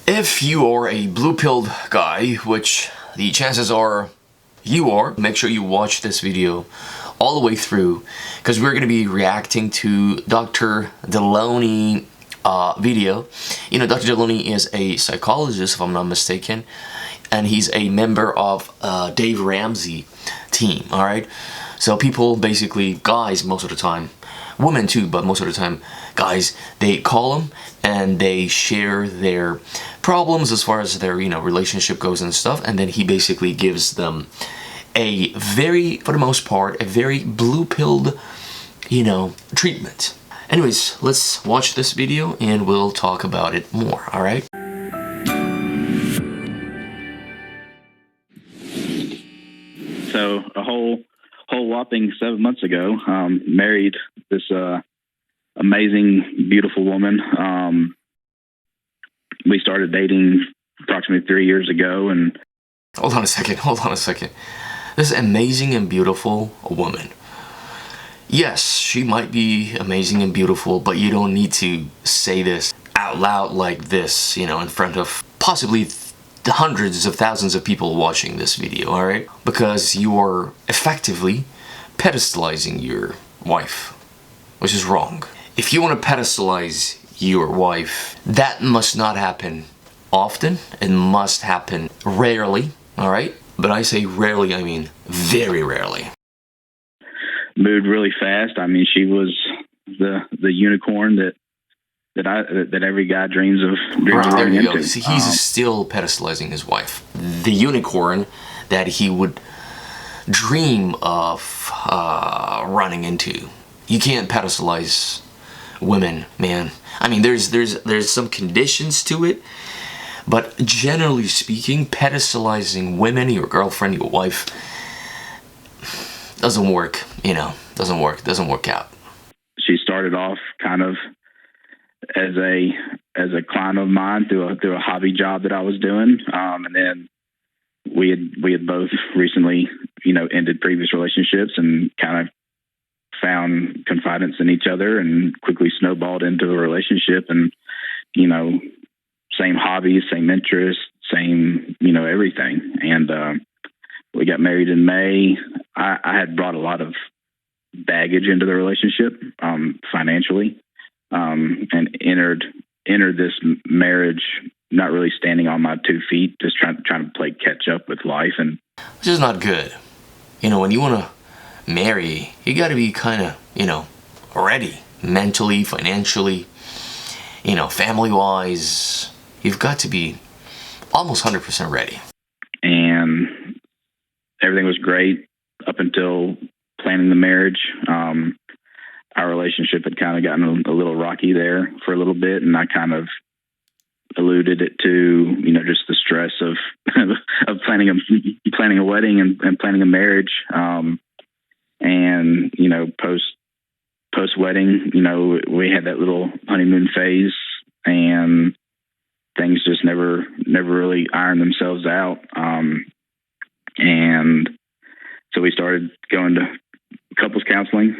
If you are a blue-pilled guy, which the chances are you are, make sure you watch this video all the way through, because we're going to be reacting to Dr. Delony video. You know, Dr. Delony is a psychologist, if I'm not mistaken, and he's a member of Dave Ramsey team, alright? So people, basically, guys most of the time, women too, but most of the time, guys, they call him and they share their problems as far as their, you know, relationship goes and stuff, and then he basically gives them a very, for the most part, a very blue-pilled, you know, treatment. Anyways, let's watch this video and we'll talk about it more, alright? So a whole whopping 7 months ago, married this amazing, beautiful woman. We started dating approximately 3 years ago, and Hold on a second. This amazing and beautiful woman. Yes, she might be amazing and beautiful, but you don't need to say this out loud like this, you know, in front of possibly hundreds of thousands of people watching this video, alright? Because you are effectively pedestalizing your wife, which is wrong. If you want to pedestalize your wife, that must not happen often. It must happen rarely, alright? But I say rarely, I mean very rarely. moved really fast. I mean, she was the unicorn that every guy dreams of There you go. into. See, he's still pedestalizing his wife. The unicorn that he would dream of running into. You can't pedestalize women, man. I mean, there's some conditions to it, but generally speaking, pedestalizing women, your girlfriend, your wife, doesn't work. You know, doesn't work out. She started off kind of as a client of mine through a hobby job that I was doing, and then we had both recently, you know, ended previous relationships and kind of found confidence in each other and quickly snowballed into a relationship. And, you know, same hobbies, same interests, same, you know, everything. And we got married in May. I had brought a lot of baggage into the relationship, financially, and entered this marriage not really standing on my 2 feet, just trying to play catch up with life. And which is not good. You know, when you want to marry, you got to be kind of, you know, ready mentally, financially, you know, family-wise. You've got to be almost 100% ready. And everything was great up until planning the marriage. Our relationship had kind of gotten a little rocky there for a little bit, and I kind of alluded it to, you know, just the stress of of planning a wedding and planning a marriage. And, you know, post wedding, you know, we had that little honeymoon phase, and things just never really ironed themselves out. And so we started going to couples counseling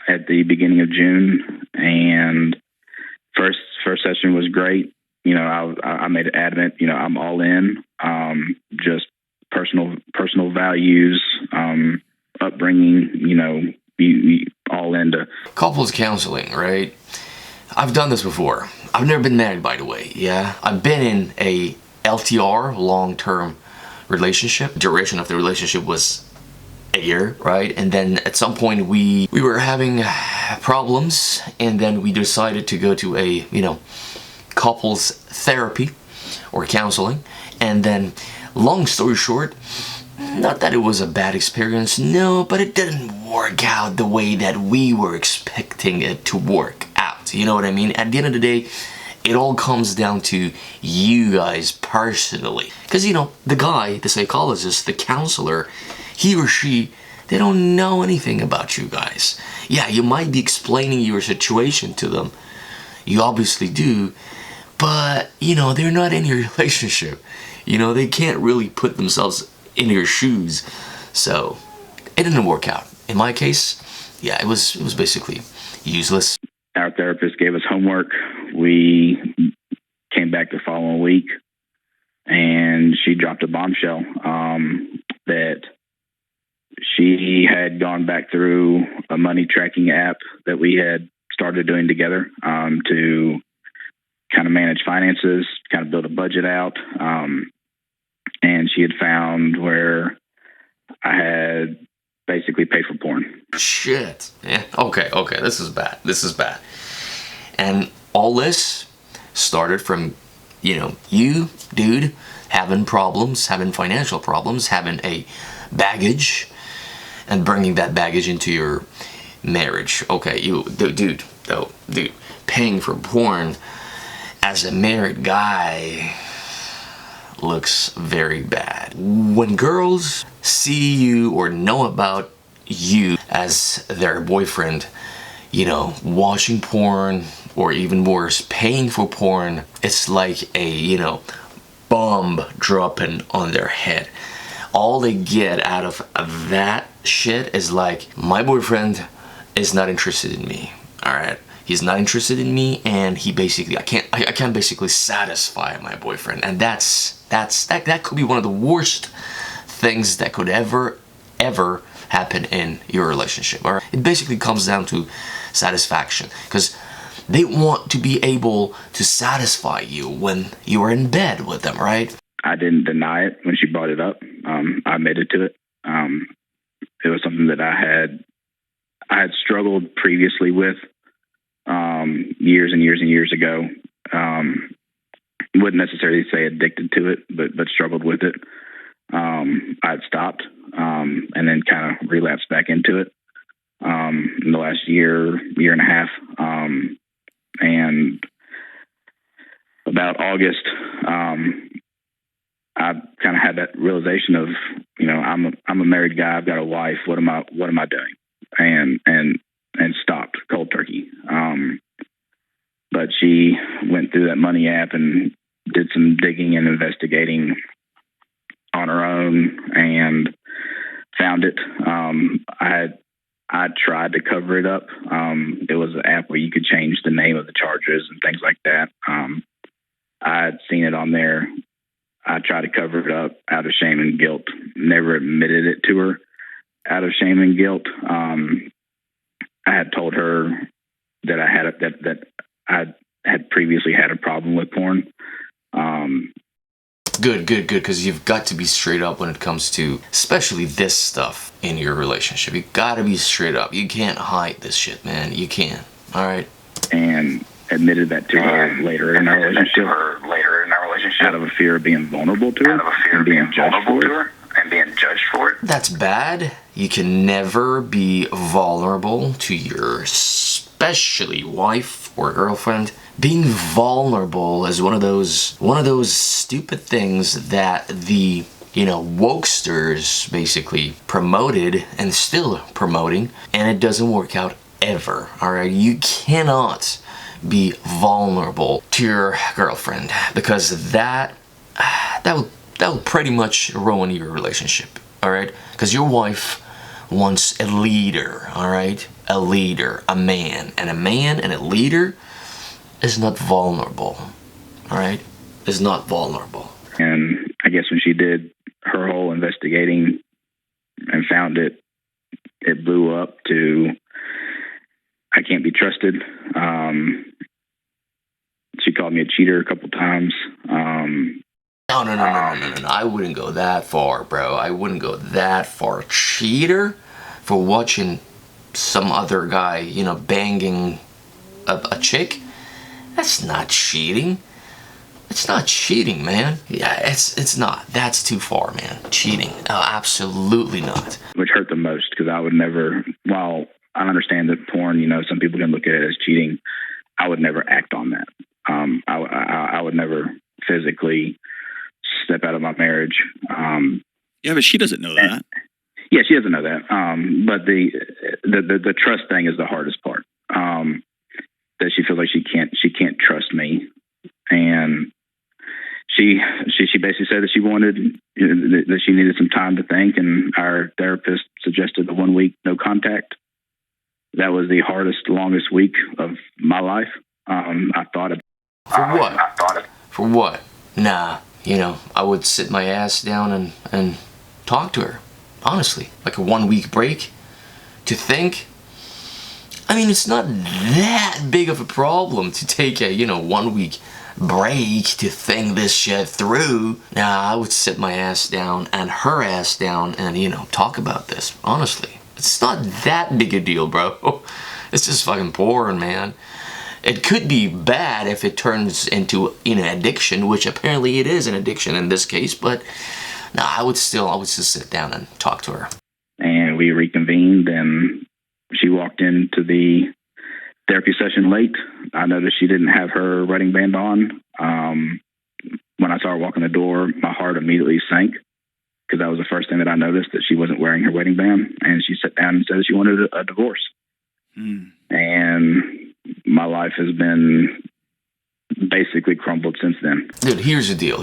at the beginning of June, and first session was great. You know, I made it adamant, you know, I'm all in, just personal values, upbringing, you know, you all into Couples counseling, right? I've done this before. I've never been married, by the way. Yeah, I've been in a LTR, long-term relationship. Duration of the relationship was a year, right? And then at some point we were having problems, and then we decided to go to a, you know, couples therapy or counseling. And then, long story short, not that it was a bad experience, no, but it didn't work out the way that we were expecting it to work out. You know what I mean? At the end of the day, it all comes down to you guys personally. Because, you know, the guy, the psychologist, the counselor, he or she, they don't know anything about you guys. Yeah, you might be explaining your situation to them. You obviously do. But, you know, they're not in your relationship. You know, they can't really put themselves in your shoes. So, it didn't work out. In my case, yeah, it was basically useless. Our therapist gave us homework. We came back the following week, and she dropped a bombshell that she had gone back through a money tracking app that we had started doing together to kind of manage finances, kind of build a budget out. And she had found where I had basically paid for porn. Shit. Yeah. Okay. This is bad. And all this started from, you, dude, having financial problems, having a baggage, and bringing that baggage into your marriage. Okay, dude, paying for porn as a married guy looks very bad. When girls see you or know about you as their boyfriend, watching porn, or even worse, paying for porn, it's like a, bomb dropping on their head. All they get out of that shit is like, my boyfriend is not interested in me. All right, he's not interested in me, and he basically, I can't basically satisfy my boyfriend, and that could be one of the worst things that could ever happen in your relationship. All right, it basically comes down to satisfaction, because they want to be able to satisfy you when you are in bed with them, right? I didn't deny it when she brought it up. I admitted to it. It was something that I had struggled previously with years and years ago. Wouldn't necessarily say addicted to it, but struggled with it. I'd stopped and then kind of relapsed back into it in the last year and a half. And about August, I kind of had that realization of, I'm a married guy. I've got a wife. What am I doing? And stopped cold turkey. But she went through that money app and did some digging and investigating on her own and found it. I tried to cover it up. There was an app where you could change the name of the charges and things like that. I had seen it on there. I tried to cover it up out of shame and guilt. Never admitted it to her out of shame and guilt. I had told her that I had previously had a problem with porn. Good, because you've got to be straight up when it comes to, especially this stuff in your relationship. You gotta be straight up. You can't hide this shit, man. You can't. All right. And admitted that to her later in our relationship. Out of a fear of being vulnerable to her. And being judged for it. That's bad. You can never be vulnerable to your especially wife or girlfriend. Being vulnerable is one of those stupid things that the wokesters basically promoted and still promoting, and it doesn't work out ever. All right, you cannot be vulnerable to your girlfriend, because that will pretty much ruin your relationship. All right, because your wife wants a leader. All right, a leader, a man, and a leader is not vulnerable. All right, is not vulnerable. And I guess when she did her whole investigating and found it blew up to, I can't be trusted. She called me a cheater a couple times. No. I wouldn't go that far, bro. I wouldn't go that far. Cheater for watching some other guy, banging a chick? That's not cheating. It's not cheating, man. Yeah, it's not. That's too far, man. Cheating. Absolutely not. Which hurt the most, because I would never, while I understand that porn, some people can look at it as cheating, I would never act on that. I would never physically step out of my marriage. Yeah, but she doesn't know that. Yeah, she doesn't know that. But the trust thing is the hardest part. That she feels like she can't trust me, and she basically said that she wanted, that she needed some time to think, and our therapist suggested a 1 week no contact. That was the hardest, longest week of my life. I thought For what? For what? Nah, I would sit my ass down and talk to her. Honestly. Like a 1 week break to think. I mean, it's not that big of a problem to take a, 1 week break to think this shit through. Nah, I would sit my ass down and her ass down and, talk about this. Honestly. It's not that big a deal, bro. It's just fucking porn, man. It could be bad if it turns into, addiction, which apparently it is an addiction in this case, but no, I would still sit down and talk to her. And we reconvened, and she walked into the therapy session late. I noticed she didn't have her wedding band on. When I saw her walk in the door, my heart immediately sank, because that was the first thing that I noticed, that she wasn't wearing her wedding band, and she sat down and said she wanted a divorce. And my life has been basically crumbled since then. Dude, here's the deal.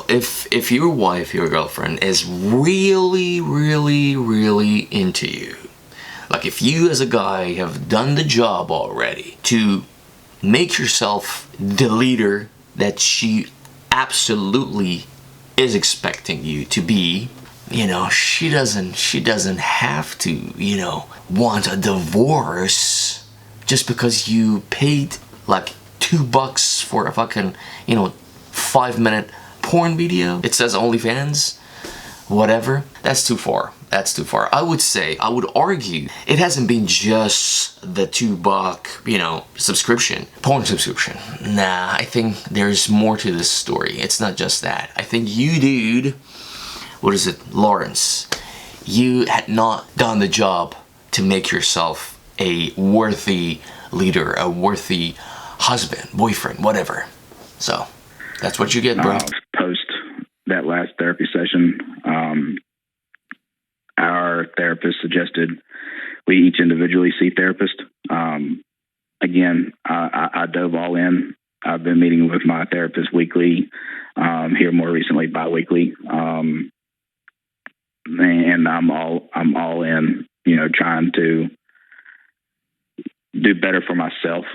If your wife, your girlfriend, is really, really, really into you, like if you as a guy have done the job already to make yourself the leader that she absolutely is expecting you to be, she doesn't have to, want a divorce just because you paid like $2 for a fucking, 5-minute porn video. It says OnlyFans, whatever. That's too far. I would argue it hasn't been just the $2, porn subscription. Nah, I think there's more to this story. It's not just that. I think you, dude, Lawrence, you had not done the job to make yourself a worthy leader, a worthy husband, boyfriend, whatever. So that's what you get, bro. Post that last therapy session, our therapist suggested we each individually see therapists. Again, I dove all in. I've been meeting with my therapist weekly, here more recently bi-weekly, and I'm all in, trying to do better for myself,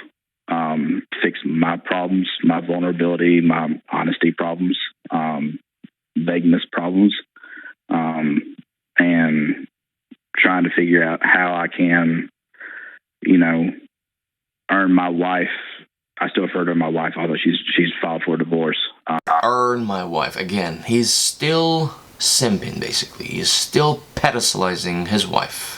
fix my problems, my vulnerability, my honesty problems, vagueness problems, and trying to figure out how I can, earn my wife. I still refer to her my wife, although she's filed for divorce. Earn my wife. Again, he's still simping, basically. He's still pedestalizing his wife.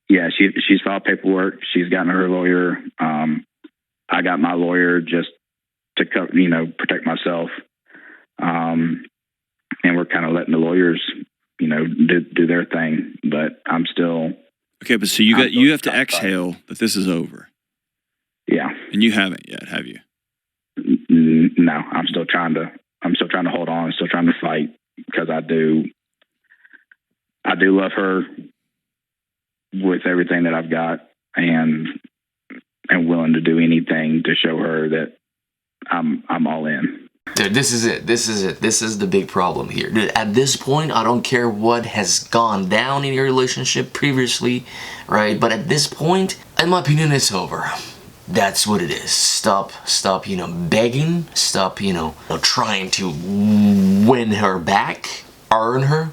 Yeah, she's filed paperwork. She's gotten her lawyer. I got my lawyer just to protect myself. And we're kind of letting the lawyers, do their thing. But I'm still okay. But so you have to exhale that this is over. Yeah, and you haven't yet, have you? No, I'm still trying to hold on. I'm still trying to fight, because I do love her with everything that I've got, and willing to do anything to show her that I'm all in. Dude, this is it. This is the big problem here. Dude, at this point, I don't care what has gone down in your relationship previously, right? But at this point, in my opinion, it's over. That's what it is. Stop, begging. Stop, trying to win her back, earn her.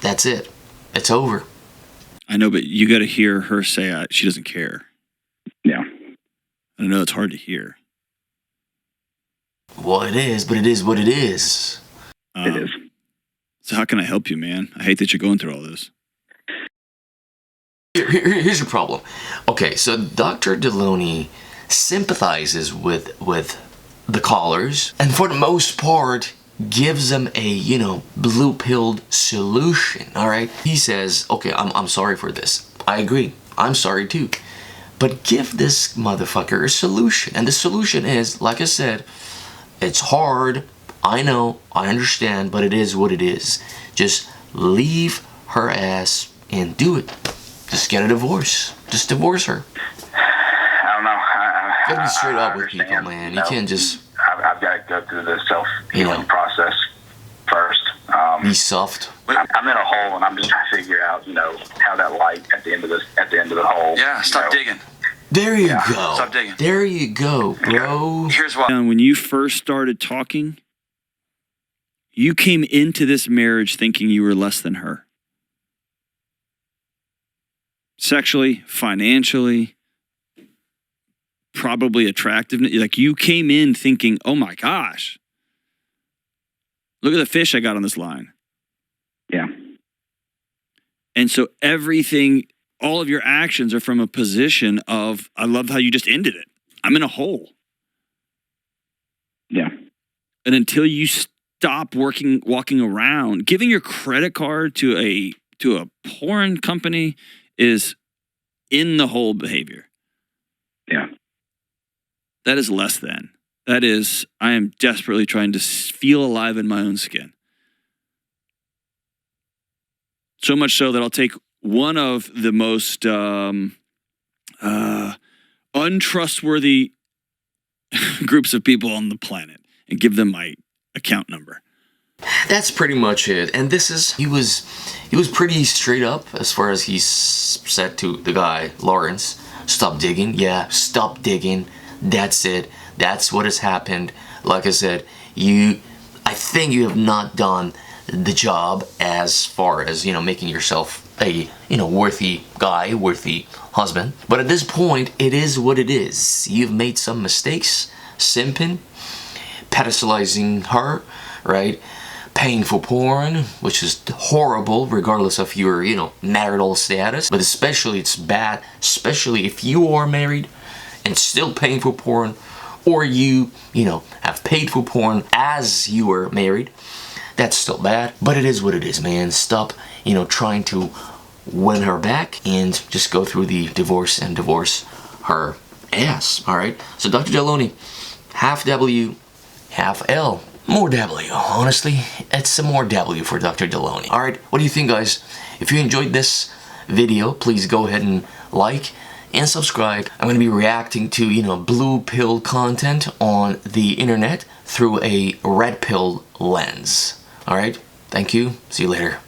That's it. It's over. I know, but you got to hear her say she doesn't care. Yeah. I know it's hard to hear. Well, it is, but it is what it is. It is. So how can I help you, man? I hate that you're going through all this. Here's your problem. Okay, so Dr. Delony sympathizes with the callers, and for the most part gives them a, blue-pilled solution, all right? He says, okay, I'm sorry for this. I agree. I'm sorry too. But give this motherfucker a solution. And the solution is, like I said, it's hard. I know. I understand. But it is what it is. Just leave her ass and do it. Just get a divorce. Just divorce her. I don't know. You gotta be straight up with people, man. You can't just... I've got to go through the self-healing process first. Be soft. I'm in a hole, and I'm just trying to figure out, how that light at the end of the hole. Yeah, stop digging. There you Yeah, go. stop digging. There you go, bro. Here's why. And when you first started talking, you came into this marriage thinking you were less than her. Sexually, financially, probably attractiveness. Like, you came in thinking, oh my gosh, look at the fish I got on this line. Yeah. And so everything, all of your actions are from a position of, I love how you just ended it. I'm in a hole. Yeah. And until you stop walking around, giving your credit card to a porn company is in the hole behavior. Yeah. That is less than. That is, I am desperately trying to feel alive in my own skin. So much so that I'll take one of the most untrustworthy groups of people on the planet and give them my account number. That's pretty much it. And this is, he was pretty straight up as far as he said to the guy, Lawrence, stop digging. Yeah, stop digging. That's it. That's what has happened. Like I said, I think you have not done the job as far as, making yourself a, worthy guy, worthy husband. But at this point, it is what it is. You've made some mistakes, simping, pedestalizing her, right? Paying for porn, which is horrible regardless of your, marital status. But especially it's bad, especially if you are married and still paying for porn, or you have paid for porn as you were married. That's still bad, but it is what it is, man. Stop, trying to win her back and just go through the divorce and divorce her ass, all right? So Dr. Delony, half W, half L. More W, honestly. It's some more W for Dr. Delony. All right, what do you think, guys? If you enjoyed this video, please go ahead and like and subscribe. I'm going to be reacting to, blue pill content on the internet through a red pill lens. All right, thank you. See you later.